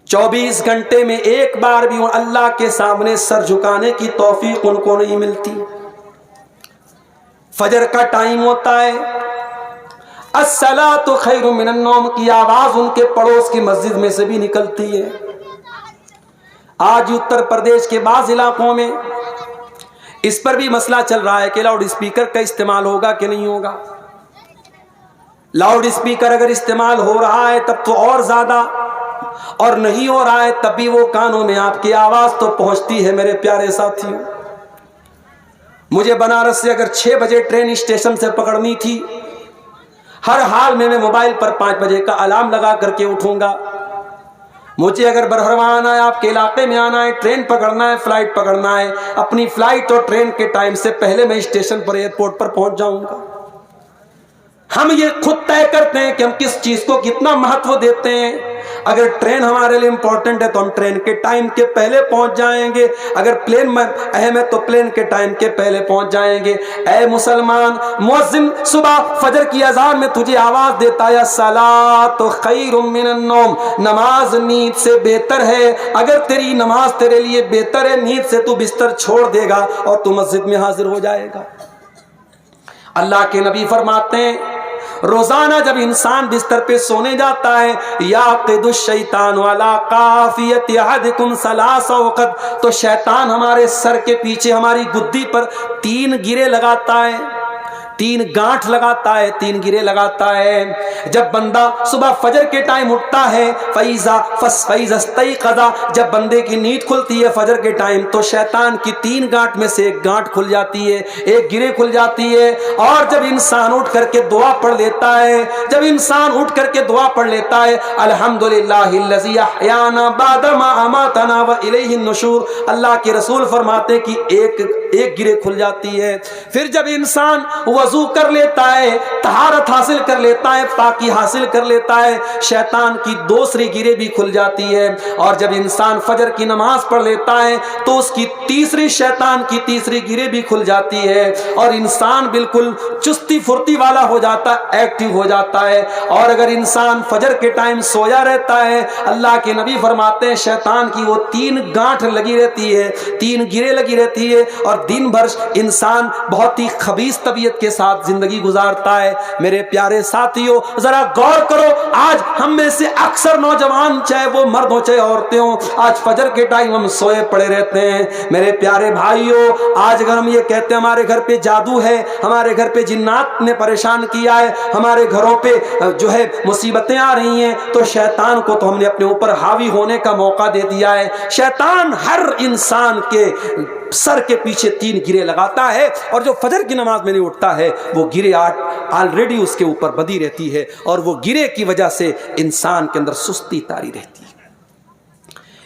24 گھنٹے میں ایک بار بھی اللہ کے سامنے سر جھکانے کی توفیق ان کو نہیں ملتی۔ فجر کا ٹائم ہوتا ہے، الصلاۃ خیر من النوم کی آواز ان کے پڑوس کی مسجد میں سے بھی نکلتی ہے۔ آج اتر پردیش کے بعض علاقوں میں اس پر بھی مسئلہ چل رہا ہے کہ لاؤڈ اسپیکر کا استعمال ہوگا کہ نہیں ہوگا۔ لاؤڈ اسپیکر اگر استعمال ہو رہا ہے تب تو اور زیادہ، اور نہیں ہو رہا ہے تب بھی وہ کانوں میں آپ کی آواز تو پہنچتی ہے۔ میرے پیارے ساتھیوں، مجھے بنارس سے اگر 6 بجے ٹرین اسٹیشن سے پکڑنی تھی، ہر حال میں موبائل پر 5 بجے کا الارم لگا کر کے اٹھوں گا۔ مجھے اگر برہرواں آنا ہے، آپ کے علاقے میں آنا ہے، ٹرین پکڑنا ہے، فلائٹ پکڑنا ہے، اپنی فلائٹ اور ٹرین کے ٹائم سے پہلے میں اسٹیشن پر، ایئرپورٹ پر پہنچ جاؤں گا۔ ہم یہ خود طے کرتے ہیں کہ ہم کس چیز کو کتنا مہتو دیتے ہیں۔ اگر ٹرین ہمارے لیے امپورٹنٹ ہے تو ہم ٹرین کے ٹائم کے پہلے پہنچ جائیں گے، اگر پلین میں اہم ہے تو پلین کے ٹائم کے پہلے پہنچ جائیں گے۔ اے مسلمان، مؤذن صبح فجر کی اذان میں تجھے آواز دیتا ہے الصلاۃ خیر من النوم، نماز نیند سے بہتر ہے۔ اگر تیری نماز تیرے لیے بہتر ہے، نیند سے تو بستر چھوڑ دے گا اور تو مسجد میں حاضر ہو جائے گا۔ اللہ کے نبی فرماتے ہیں روزانہ جب انسان بستر پہ سونے جاتا ہے، یعقد الشیطان علی قافیۃ احدکم 3 وقت، تو شیطان ہمارے سر کے پیچھے ہماری گدی پر 3 گرے لگاتا ہے، 3 گانٹھ لگاتا ہے، 3 گرے لگاتا ہے۔ جب بندہ صبح فجر کے ٹائم اٹھتا ہے، فَإِذَا اسْتَيْقَظَ، جب بندے کی نیند کھلتی ہے فجر کے ٹائم، تو شیطان کی 3 گانٹھ میں سے 1 گانٹھ کھل جاتی ہے، 1 گرے کھل جاتی ہے۔ اور جب انسان اٹھ کر کے دعا پڑھ لیتا ہے، جب انسان اٹھ کر کے دعا پڑھ لیتا ہے الحمدللہ الذی احیانا بعد ما اماتنا والیہ النشور، اللہ کے رسول فرماتے ہیں کہ ایک گرے کھل جاتی ہے۔ پھر جب انسان وضو کر لیتا ہے، طہارت حاصل کر لیتا ہے، پاکی حاصل کر لیتا ہے، شیطان کی 2 گرے بھی کھل جاتی ہے۔ اور جب انسان فجر کی نماز پڑھ لیتا ہے تو اس کی 3 شیطان کی 3 گرے بھی کھل جاتی ہے، اور انسان بالکل چستی پھرتی والا ہو جاتا ہے، ایکٹیو ہو جاتا ہے۔ اور اگر انسان فجر کے ٹائم سویا رہتا ہے، اللہ کے نبی فرماتے ہیں شیطان کی وہ 3 گانٹھ لگی رہتی ہے، 3 گرے لگی رہتی ہے، اور دن بھر انسان بہت ہی خبیث طبیعت کے ساتھ زندگی گزارتا ہے۔ میرے پیارے ساتھیوں، ذرا غور کرو، آج ہم میں سے اکثر نوجوان، چاہے وہ مرد ہو چاہے عورتیں ہوں، آج فجر کے ٹائم ہم سوئے پڑے رہتے ہیں۔ میرے پیارے بھائیوں، آج اگر ہم یہ کہتے ہیں ہمارے گھر پہ جادو ہے، ہمارے گھر پہ جنات نے پریشان کیا ہے، ہمارے گھروں پہ جو ہے مصیبتیں آ رہی ہیں، تو شیطان کو تو ہم نے اپنے اوپر حاوی ہونے کا موقع دے دیا ہے۔ شیطان ہر انسان کے سر کے پیچھے 3 گرے لگاتا ہے، اور جو فجر کی نماز میں نہیں اٹھتا ہے وہ گرے آلریڈی اس کے اوپر بدی رہتی ہے، اور وہ گرے کی وجہ سے انسان کے اندر سستی طاری رہتی ہے۔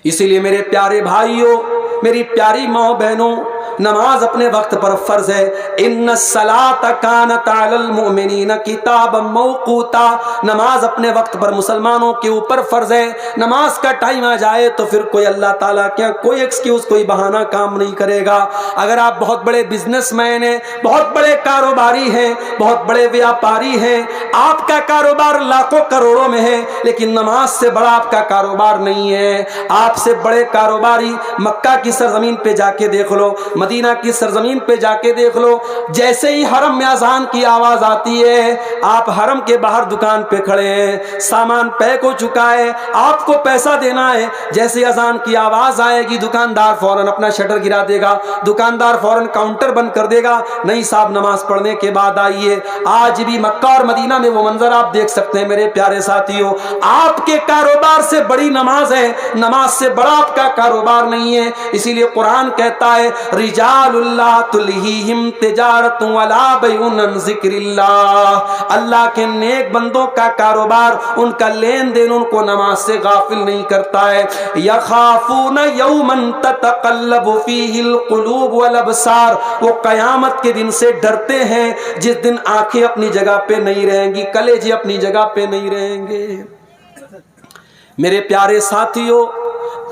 اسی لیے میرے پیارے بھائیوں، میری پیاری ماں بہنوں، نماز اپنے وقت پر فرض ہے۔ ان الصلاۃ کانت علی المؤمنین کتابا موقوتا، نماز اپنے وقت پر مسلمانوں کے اوپر فرض ہے۔ نماز کا ٹائم آ جائے تو پھر کوئی اللہ تعالیٰ کیا کوئی ایکسکیوز، کوئی بہانہ کام نہیں کرے گا۔ اگر آپ بہت بڑے بزنس مین ہیں، بہت بڑے کاروباری ہیں، بہت بڑے ویاپاری ہیں، آپ کا کاروبار لاکھوں کروڑوں میں ہے، لیکن نماز سے بڑا آپ کا کاروبار نہیں ہے۔ آپ سے بڑے کاروباری مکہ کی سرزمین پہ جا کے دیکھ لو، مدینہ کی سرزمین پہ جا کے دیکھ لو، جیسے ہی حرم میں اذان کی آواز آتی ہے، آپ حرم کے باہر دکان پہ کھڑے ہیں، سامان پیک ہو چکا ہے، آپ کو پیسہ دینا ہے، جیسے اذان کی آواز آئے گی دکاندار فوراً اپنا شٹر گرا دے گا، دکاندار فوراً کاؤنٹر بند کر دے گا، نہیں صاحب نماز پڑھنے کے بعد آئیے۔ آج بھی مکہ اور مدینہ میں وہ منظر آپ دیکھ سکتے ہیں۔ میرے پیارے ساتھیوں، آپ کے کاروبار سے بڑی نماز ہے، نماز سے بڑا آپ کا کاروبار نہیں ہے۔ اسی لیے قرآن کہتا ہے رجال اللہ تلہیہم تجارت ولا بیع عن ذکر اللہ، اللہ کے نیک بندوں کا کاروبار، ان کا لین دین ان کو نماز سے غافل نہیں کرتا ہے۔ یخافون یوما تتقلب فیہ القلوب والابصار، وہ قیامت کے دن سے ڈرتے ہیں جس دن آنکھیں اپنی جگہ پہ نہیں رہیں گی، کلیجے اپنی جگہ پہ نہیں رہیں گے۔ میرے پیارے ساتھیوں،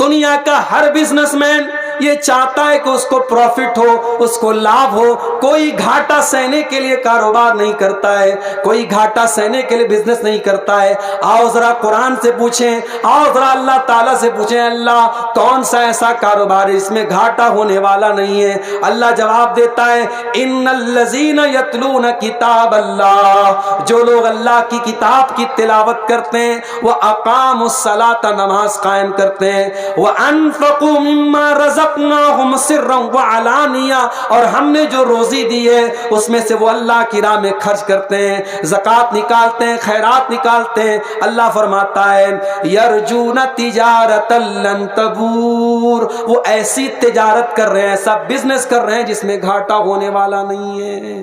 دنیا کا ہر بزنس مین یہ چاہتا ہے کہ اس کو پروفٹ ہو، اس کو لابھ ہو، کوئی گھاٹا سہنے کے لیے کاروبار نہیں کرتا ہے, کوئی گھاٹا سہنے کے لیے بزنس نہیں کرتا ہے. آؤ ذرا قرآن سے پوچھیں, آؤ ذرا اللہ تعالیٰ سے پوچھیں, اللہ کون سا ایسا کاروبار ہے اس میں گھاٹا ہونے والا نہیں ہے؟ اللہ جواب دیتا ہے, ان الذین یتلون کتاب اللہ, جو لوگ اللہ کی کتاب کی تلاوت کرتے ہیں, وہ اقاموا الصلاۃ, نماز قائم کرتے ہیں, وانفقوا مما رزقناہم سرا وعلانیہ, اور ہم نے جو روزی دی ہے اس میں سے وہ اللہ کی راہ میں خرچ کرتے ہیں, زکوٰۃ نکالتے ہیں, خیرات نکالتے ہیں. اللہ فرماتا ہے یرجون تجارتا لن تبور, وہ ایسی تجارت کر رہے ہیں, ایسا بزنس کر رہے ہیں جس میں گھاٹا ہونے والا نہیں ہے.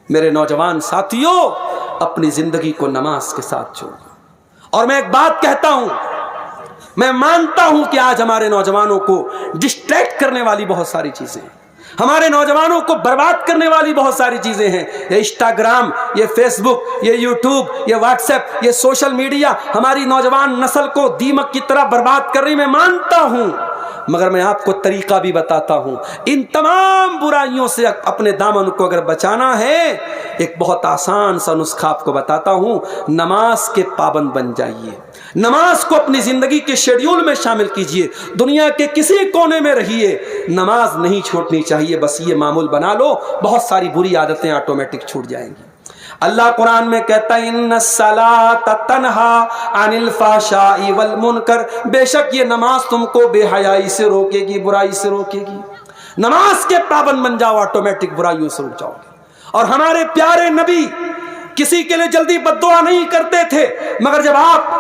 میرے نوجوان ساتھیوں, اپنی زندگی کو نماز کے ساتھ جوڑو. اور میں ایک بات کہتا ہوں, میں مانتا ہوں کہ آج ہمارے نوجوانوں کو ڈسٹریکٹ کرنے والی بہت ساری چیزیں ہیں, ہمارے نوجوانوں کو برباد کرنے والی بہت ساری چیزیں ہیں. یہ انسٹاگرام, یہ فیس بک, یہ یوٹیوب, یہ واٹس ایپ, یہ سوشل میڈیا ہماری نوجوان نسل کو دیمک کی طرح برباد کر رہی, میں مانتا ہوں. مگر میں آپ کو طریقہ بھی بتاتا ہوں. ان تمام برائیوں سے اپنے دامن کو اگر بچانا ہے, ایک بہت آسان سا نسخہ آپ کو بتاتا ہوں. نماز کے پابند بن جائیے, نماز کو اپنی زندگی کے شیڈیول میں شامل کیجئے. دنیا کے کسی کونے میں رہیے, نماز نہیں چھوڑنی چاہیے. بس یہ معمول بنا لو, بہت ساری بری عادتیں آٹومیٹک چھوٹ جائیں گی. اللہ قرآن میں کہتا ہے ان الصلاۃ تنہی عن الفحشاء والمنکر, بے شک یہ نماز تم کو بے حیائی سے روکے گی, برائی سے روکے گی. نماز کے پابند بن جاؤ, آٹومیٹک برائیوں سے رک جاؤ گے. اور ہمارے پیارے نبی کسی کے لیے جلدی بد دعا نہیں کرتے تھے, مگر جب آپ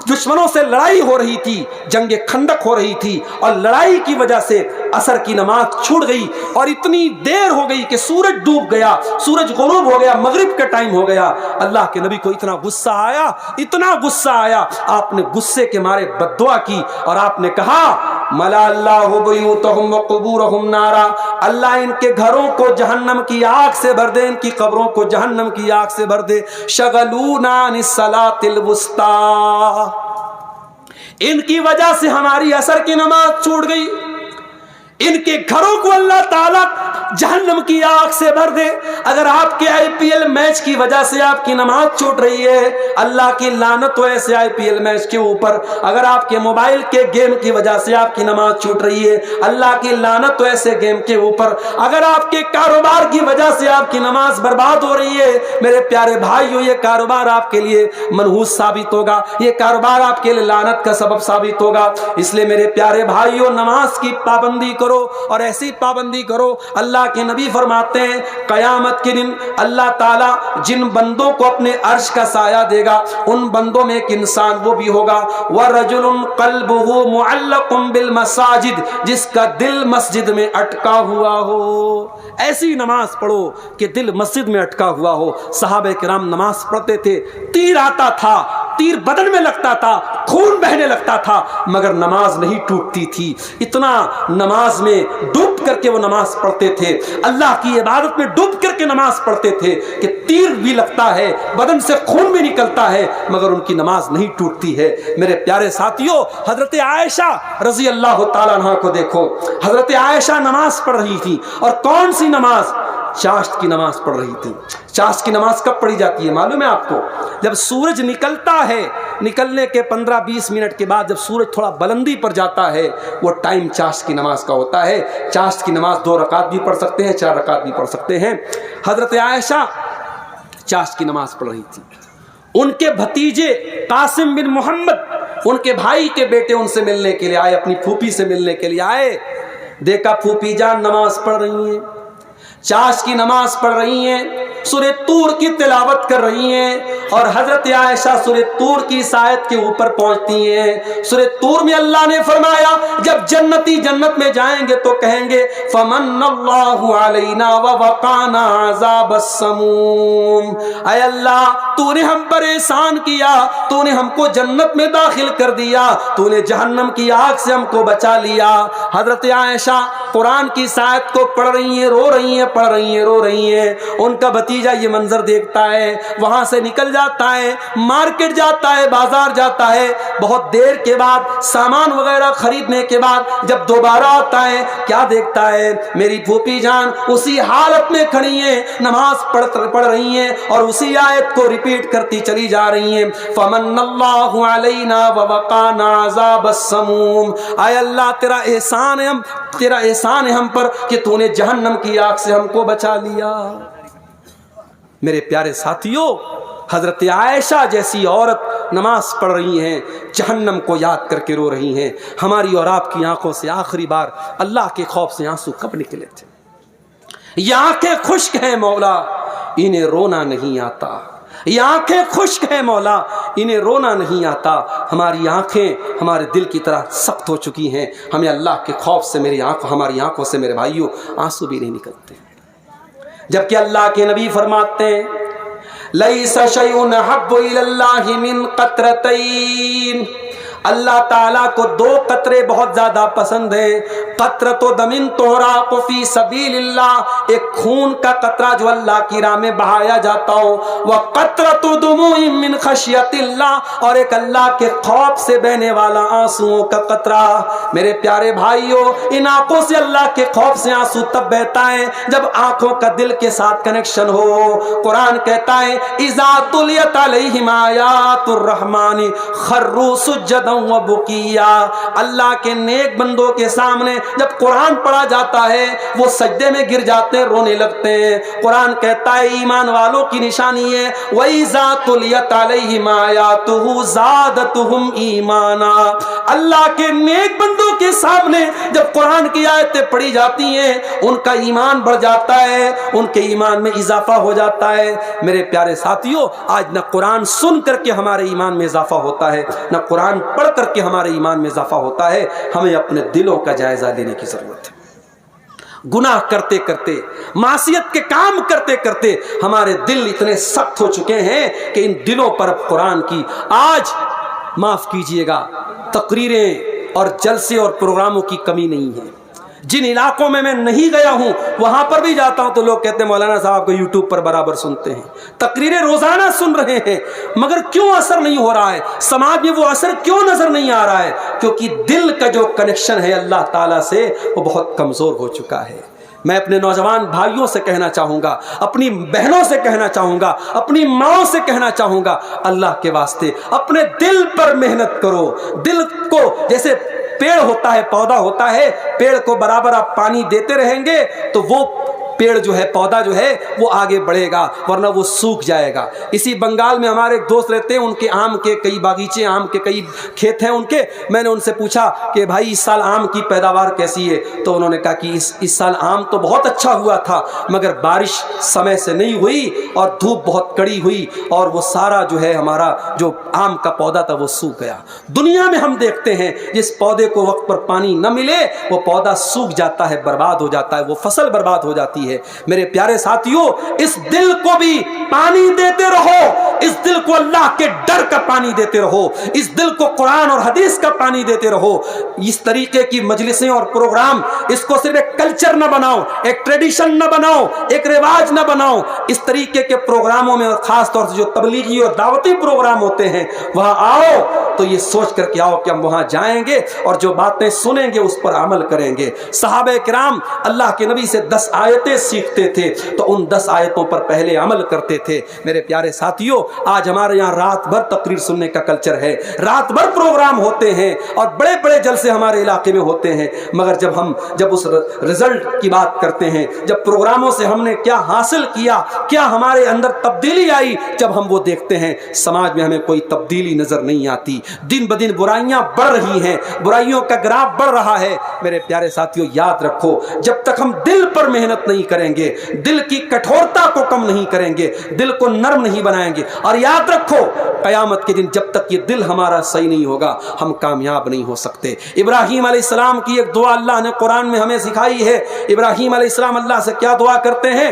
دشمنوں سے لڑائی ہو رہی تھی, جنگ خندق ہو رہی تھی, اور لڑائی کی وجہ سے عصر کی نماز چھوٹ گئی اور اتنی دیر ہو گئی کہ سورج ڈوب گیا, سورج غروب ہو گیا, مغرب کا ٹائم ہو گیا, اللہ کے نبی کو اتنا غصہ آیا, اتنا غصہ آیا, آپ نے غصے کے مارے بد دعا کی اور آپ نے کہا ملا اللہ بیوتہم وقبورہم نارا, اللہ ان کے گھروں کو جہنم کی آگ سے بھر دے, ان کی قبروں کو جہنم کی آگ سے بھر دے. شغلونا عن الصلاۃ الوسطی, ان کی وجہ سے ہماری عصر کی نماز چھوٹ گئی. ان کے گھروں کو اللہ تعالیٰ جہنم کی آگ سے بھر دے. اگر آپ کے آئی پی ایل میچ کی وجہ سے آپ کی نماز چھوٹ رہی ہے, اللہ کی لعنت ہو ایسے آئی پی ایل میچ کے اوپر. اگر آپ کے موبائل کے گیم کی وجہ سے آپ کی نماز چھوٹ رہی ہے, اللہ کی لعنت ہو ایسے گیم کے اوپر. اگر آپ کے کاروبار کی وجہ سے آپ کی نماز برباد ہو رہی ہے, میرے پیارے بھائیوں, یہ کاروبار آپ کے لیے منحوس ثابت ہوگا, یہ کاروبار آپ کے لیے لعنت کا سبب ثابت ہوگا. اس لیے میرے پیارے بھائیوں, نماز کی پابندی کرو, اور ایسی پابندی کرو. اللہ کے نبی فرماتے ہیں قیامت کے دن اللہ تعالیٰ جن بندوں کو اپنے عرش کا سایہ دے گا, ان بندوں میں ایک انسان وہ بھی ہوگا وَرَجُلٌ قَلْبُهُ مُعَلَّقٌ بِالْمَسَاجِدِ, جس کا دل مسجد میں اٹکا ہوا ہو. ایسی نماز پڑھو کہ دل مسجد میں اٹکا ہوا ہو. صحابہ کرام نماز پڑھتے تھے, تیر آتا تھا, تیر بدن میں لگتا تھا, خون بہنے لگتا تھا, مگر نماز نہیں ٹوٹتی تھی. اتنا نماز میں ڈوب کر کے وہ نماز پڑھتے تھے, اللہ کی عبادت میں ڈوب کر کے نماز پڑھتے تھے کہ تیر بھی لگتا ہے, بدن سے خون بھی نکلتا ہے, مگر ان کی نماز نہیں ٹوٹتی ہے. میرے پیارے ساتھیوں, حضرت عائشہ رضی اللہ تعالیٰ عنہ کو دیکھو. حضرت عائشہ نماز پڑھ رہی تھی, اور کون سی نماز؟ چاشت کی نماز پڑھ رہی تھی. چاشت کی نماز کب پڑھی جاتی ہے معلوم ہے آپ کو؟ جب سورج نکلتا ہے, نکلنے کے 15-20 منٹ کے بعد جب سورج تھوڑا بلندی پر جاتا ہے, وہ ٹائم چاشت کی نماز کا ہوتا ہے. چاشت کی نماز 2 رکعت بھی پڑھ سکتے ہیں, 4 رکعت بھی پڑھ سکتے ہیں. حضرت عائشہ چاشت کی نماز پڑھ رہی تھی. ان کے بھتیجے قاسم بن محمد, ان کے بھائی کے بیٹے ان سے ملنے کے لیے آئے, اپنی پھوپھی سے ملنے کے لیے آئے. دیکھا پھوپھی جان نماز پڑھ رہی ہیں, چاشت کی نماز پڑھ رہی ہیں, سورہ طور کی تلاوت کر رہی ہیں, اور حضرت عائشہ سورہ طور کی اس آیت کے اوپر پہنچتی ہیں. سورہ طور میں اللہ نے فرمایا جب جنتی جنت میں جائیں گے تو کہیں گے فمن اللہ علینا ووقانا عذاب السموم, اے اللہ تو نے ہم پر احسان کیا, تو نے ہم کو جنت میں داخل کر دیا, تو نے جہنم کی آگ سے ہم کو بچا لیا. حضرت عائشہ قرآن کی آیت کو پڑھ رہی ہیں، رو رہی ہیں، پڑھ رہی ہیں، رو رہی ہیں. ان کا بھتیجا یہ منظر دیکھتا ہے، وہاں سے نکل جاتا ہے، مارکیٹ جاتا ہے، بازار جاتا ہے. بہت دیر کے بعد سامان وغیرہ خریدنے کے بعد جب دوبارہ آتا ہے، کیا دیکھتا ہے؟ میری پھوپھی جان اسی حالت میں کھڑی ہیں، نماز پڑھ رہی ہیں اور اسی آیت کو ریپیٹ کرتی چلی جا رہی ہیں. فمن اللہ علینا ووقانا عذاب السموم. اے اللہ تیرا احسان ہے ہم پر کہ تو نے جہنم کی آگ سے ہم کو بچا لیا. میرے پیارے ساتھیوں، حضرت عائشہ جیسی عورت نماز پڑھ رہی ہیں، جہنم کو یاد کر کے رو رہی ہیں. ہماری اور آپ کی آنکھوں سے آخری بار اللہ کے خوف سے آنسو کب نکلے تھے؟ یہ آنکھیں خشک ہیں مولا، انہیں رونا نہیں آتا. یہ آنکھیں خشک ہیں مولا، انہیں رونا نہیں آتا. ہماری آنکھیں ہمارے دل کی طرح سخت ہو چکی ہیں. ہمیں اللہ کے خوف سے ہماری آنکھوں سے میرے بھائیوں آنسو بھی نہیں نکلتے. جبکہ اللہ کے نبی فرماتے ہیں لیس شیء احب الی اللہ من قطرتین. اللہ تعالیٰ کو دو قطرے بہت زیادہ پسند ہیں. قطرۃ دم تحرق فی سبیل اللہ، ایک خون کا قطرہ جو اللہ کی راہ میں بہایا جاتا ہو، وقطرۃ دموع من خشیت اللہ، اور ایک اللہ کے خوف سے بہنے والا آنسوؤں کا قطرہ. میرے پیارے بھائیوں، ان آنکھوں سے اللہ کے خوف سے آنسو تب بہتا ہے جب آنکھوں کا دل کے ساتھ کنیکشن ہو. قرآن کہتا ہے اذا تلیت علیہم آیات الرحمن خروا سجدا و بکیا. اللہ کے نیک بندوں کے سامنے جب قرآن پڑھا جاتا ہے وہ سجدے میں گر جاتے ہیں، رونے لگتے ہیں. قرآن کہتا ہے ایمان والوں کی نشانی ہے وَإِذَا تُلِيَتْ عَلَيْهِمْ آيَاتُهُ زَادَتْهُمْ ایمانا. اللہ کے نیک بندوں کے سامنے جب قرآن کی آیتیں پڑھی جاتی ہیں ان کا ایمان بڑھ جاتا ہے، ان کے ایمان میں اضافہ ہو جاتا ہے. میرے پیارے ساتھیوں، آج نہ قرآن سن کر کے ہمارے ایمان میں اضافہ ہوتا ہے، نہ قرآن پڑھ کر کے ہمارے ایمان میں اضافہ ہوتا ہے. ہمیں اپنے دلوں کا جائزہ لینے کی ضرورت ہے. گناہ کرتے کرتے، معصیت کے کام کرتے کرتے ہمارے دل اتنے سخت ہو چکے ہیں کہ ان دلوں پر اب قرآن کی آج معاف کیجئے گا تقریریں اور جلسے اور پروگراموں کی کمی نہیں ہے. جن علاقوں میں میں نہیں گیا ہوں وہاں پر بھی جاتا ہوں تو لوگ کہتے ہیں مولانا صاحب کو یوٹیوب پر برابر سنتے ہیں، تقریریں روزانہ سن رہے ہیں، مگر کیوں اثر نہیں ہو رہا ہے؟ سماج میں وہ اثر کیوں نظر نہیں آ رہا ہے؟ کیونکہ دل کا جو کنیکشن ہے اللہ تعالیٰ سے وہ بہت کمزور ہو چکا ہے. میں اپنے نوجوان بھائیوں سے کہنا چاہوں گا، اپنی بہنوں سے کہنا چاہوں گا، اپنی ماؤں سے کہنا چاہوں گا، اللہ کے واسطے اپنے دل پر محنت کرو. دل کو جیسے پیڑ ہوتا ہے، پودا ہوتا ہے، پیڑ کو برابر آپ پانی دیتے رہیں گے تو وہ پیڑ جو ہے، پودا جو ہے وہ آگے بڑھے گا، ورنہ وہ سوکھ جائے گا. اسی بنگال میں ہمارے ایک دوست رہتے ہیں، ان کے آم کے کئی باغیچے، آم کے کئی کھیت ہیں ان کے. میں نے ان سے پوچھا کہ بھائی اس سال آم کی پیداوار کیسی ہے؟ تو انہوں نے کہا کہ اس سال آم تو بہت اچھا ہوا تھا، مگر بارش سمے سے نہیں ہوئی اور دھوپ بہت کڑی ہوئی اور وہ سارا جو ہے ہمارا جو آم کا پودا تھا وہ سوکھ گیا. دنیا میں ہم دیکھتے ہیں جس پودے کو وقت پر پانی نہ ملے وہ پودا سوکھ جاتا ہے، برباد ہو جاتا ہے، وہ فصل برباد ہو جاتی ہے. میرے پیارے ساتھیوں، اس دل کو بھی پانی دیتے رہو، اس دل کو اللہ کے ڈر کا پانی دیتے رہو، اس دل کو قرآن اور حدیث کا پانی دیتے رہو. اس طریقے کی مجلسیں اور پروگرام اس کو صرف ایک کلچر نہ بناؤ، ایک ٹریڈیشن نہ بناؤ، ایک رواج نہ بناؤ. اس طریقے کے پروگراموں میں اور خاص طور سے جو تبلیغی اور دعوتی پروگرام ہوتے ہیں وہاں آؤ تو یہ سوچ کر کے آؤ کہ ہم وہاں جائیں گے اور جو باتیں سنیں گے اس پر عمل کریں گے. صحابہ کرام اللہ کے نبی سے 10 آیتیں سیکھتے تھے تو ان 10 آیتوں پر پہلے عمل کرتے تھے. میرے پیارے ساتھیوں، آج ہمارے یہاں رات بھر تقریر سننے کا کلچر ہے، رات بھر پروگرام ہوتے ہیں اور بڑے بڑے جلسے ہمارے علاقے میں ہوتے ہیں، مگر جب اس رزلٹ کی بات کرتے ہیں، جب پروگراموں سے ہم نے کیا حاصل کیا، کیا ہمارے اندر تبدیلی آئی، جب ہم وہ دیکھتے ہیں سماج میں ہمیں کوئی تبدیلی نظر نہیں آتی. دن بدن برائیاں بڑھ رہی ہیں، برائیوں کا گراف بڑھ رہا ہے. میرے پیارے ساتھیوں، یاد رکھو جب تک ہم دل پر محنت نہیں کریں گے، دل کی کٹھورتا کو کم نہیں کریں گے، دل کو نرم نہیں بنائیں گے، اور یاد رکھو قیامت کے دن جب تک یہ دل ہمارا صحیح نہیں ہوگا ہم کامیاب نہیں ہو سکتے. ابراہیم علیہ السلام کی ایک دعا اللہ نے قرآن میں ہمیں سکھائی ہے. ابراہیم علیہ السلام اللہ سے کیا دعا کرتے ہیں؟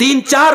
3-4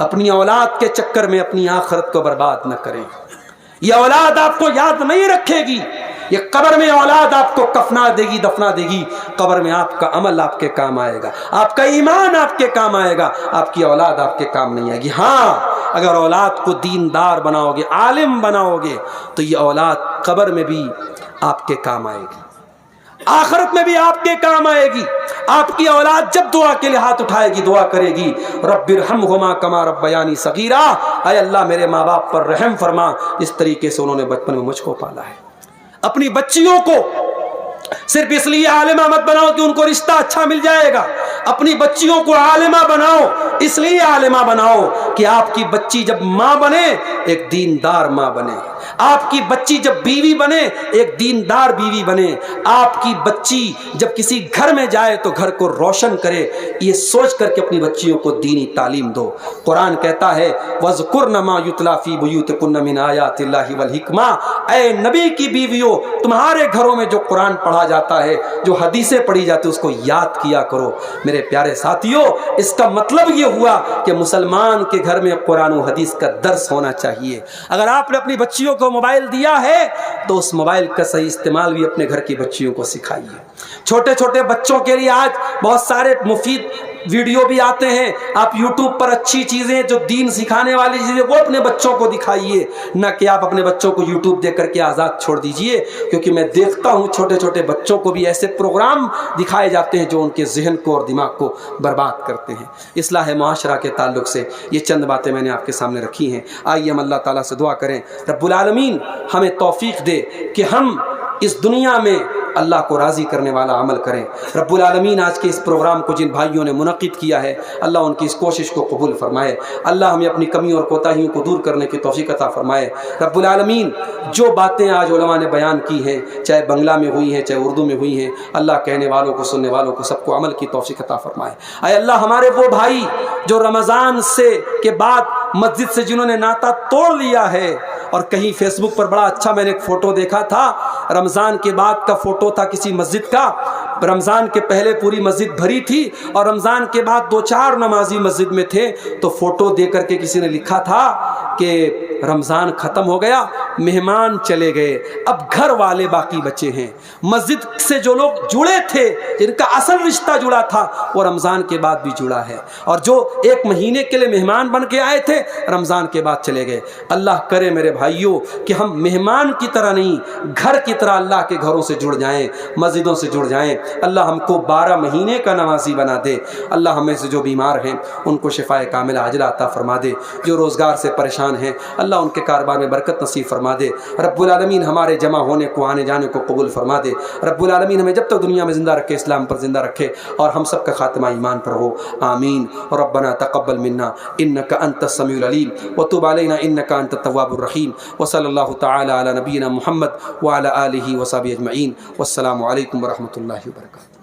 اپنی اولاد کے چکر میں اپنی آخرت کو برباد نہ کریں. یہ اولاد آپ کو یاد نہیں رکھے گی، یہ قبر میں اولاد آپ کو کفنا دے گی، دفنا دے گی. قبر میں آپ کا عمل آپ کے کام آئے گا، آپ کا ایمان آپ کے کام آئے گا، آپ کی اولاد آپ کے کام نہیں آئے گی. ہاں اگر اولاد کو دیندار بناؤ گے، عالم بناؤ گے، تو یہ اولاد قبر میں بھی آپ کے کام آئے گی، آخرت میں بھی آپ کے کام آئے گی. آپ کی اولاد جب دعا کے لیے ہاتھ اٹھائے گی، دعا کرے گی رب ارحمہما کما ربیانی صغیرا، اے اللہ میرے ماں باپ پر رحم فرما، اس طریقے سے انہوں نے بچپن میں مجھ کو پالا ہے. اپنی بچیوں کو صرف اس لیے عالمہ مت بناؤ کہ ان کو رشتہ اچھا مل جائے گا، اپنی بچیوں کو عالمہ بناؤ، اس لیے عالمہ بناؤ کہ آپ کی بچی جب ماں بنے ایک دیندار ماں بنے، آپ کی بچی جب بیوی بنے ایک دیندار بیوی بنے، آپ کی بچی جب کسی گھر میں جائے تو گھر کو روشن کرے، یہ سوچ کر کے اپنی بچیوں کو دینی تعلیم دو. قرآن کہتا ہے وَاذْكُرْنَ مَا يُتْلَى فِي بُيُوتِكُنَّ مِنْ آيَاتِ اللَّهِ وَالْحِكْمَةِ، اے نبی کی بیویوں تمہارے گھروں میں جو قرآن پڑھا جاتا ہے، جو حدیثیں پڑھی جاتی ہیں، اس کو یاد کیا کرو. میرے پیارے ساتھیوں، اس کا مطلب یہ ہوا کہ مسلمان کے گھر میں قرآن و حدیث کا درس ہونا چاہیے. اگر آپ نے اپنی بچیوں کو موبائل دیا ہے تو اس موبائل کا صحیح استعمال بھی اپنے گھر کی بچیوں کو سکھائیے. چھوٹے چھوٹے بچوں کے لیے آج بہت سارے مفید ویڈیو بھی آتے ہیں، آپ یوٹیوب پر اچھی چیزیں جو دین سکھانے والی چیزیں وہ اپنے بچوں کو دکھائیے، نہ کہ آپ اپنے بچوں کو یوٹیوب دے کر کے آزاد چھوڑ دیجئے. کیونکہ میں دیکھتا ہوں چھوٹے چھوٹے بچوں کو بھی ایسے پروگرام دکھائے جاتے ہیں جو ان کے ذہن کو اور دماغ کو برباد کرتے ہیں. اصلاح معاشرہ کے تعلق سے یہ چند باتیں میں نے آپ کے سامنے رکھی ہیں. آئیے ہم اللہ تعالیٰ سے دعا کریں رب العالمین ہمیں توفیق دے کہ ہم اس دنیا میں اللہ کو راضی کرنے والا عمل کریں. رب العالمین آج کے اس پروگرام کو جن بھائیوں نے منعقد کیا ہے اللہ ان کی اس کوشش کو قبول فرمائے. اللہ ہمیں اپنی کمیوں اور کوتاہیوں کو دور کرنے کی توفیق عطا فرمائے. رب العالمین جو باتیں آج علماء نے بیان کی ہیں، چاہے بنگلہ میں ہوئی ہیں چاہے اردو میں ہوئی ہیں، اللہ کہنے والوں کو سننے والوں کو سب کو عمل کی توفیق عطا فرمائے. اے اللہ ہمارے وہ بھائی جو رمضان کے بعد مسجد سے جنہوں نے ناطہ توڑ لیا ہے، اور کہیں فیس بک پر بڑا اچھا میں نے ایک فوٹو دیکھا تھا، رمضان کے بعد کا فوٹو تھا کسی مسجد کا، رمضان کے پہلے پوری مسجد بھری تھی اور رمضان کے بعد 2-4 نمازی مسجد میں تھے، تو فوٹو دے کر کے کسی نے لکھا تھا کہ رمضان ختم ہو گیا، مہمان چلے گئے، اب گھر والے باقی بچے ہیں. مسجد سے جو لوگ جڑے تھے، جن کا اصل رشتہ جڑا تھا، وہ رمضان کے بعد بھی جڑا ہے، اور جو 1 مہینے کے لیے مہمان بن کے آئے تھے رمضان کے بعد چلے گئے. اللہ کرے میرے بھائیوں کہ ہم مہمان کی طرح نہیں، گھر کی طرح اللہ کے گھروں سے جڑ جائیں، مسجدوں سے جڑ جائیں. اللہ ہم کو 12 مہینے کا نمازی بنا دے. اللہ ہمیں سے جو بیمار ہیں ان کو شفائے کاملہ عاجلہ عطا فرما دے. جو روزگار سے پریشان ہیں اللہ ان کے کاروبار میں برکت نصیب فرما دے. رب العالمین ہمارے جمع ہونے کو آنے جانے کو قبول فرما دے. رب العالمین ہمیں جب تک دنیا میں زندہ رکھے اسلام پر زندہ رکھے اور ہم سب کا خاتمہ ایمان پر ہو. آمین. ربنا تقبل منا انک انت السمیع العلیم وتب علینا انک انت التواب الرحیم. وصلی اللہ تعالی علی نبینا محمد وعلی آلہ وصحبہ اجمعین. والسلام علیکم ورحمۃ اللہ وبرکاتہ.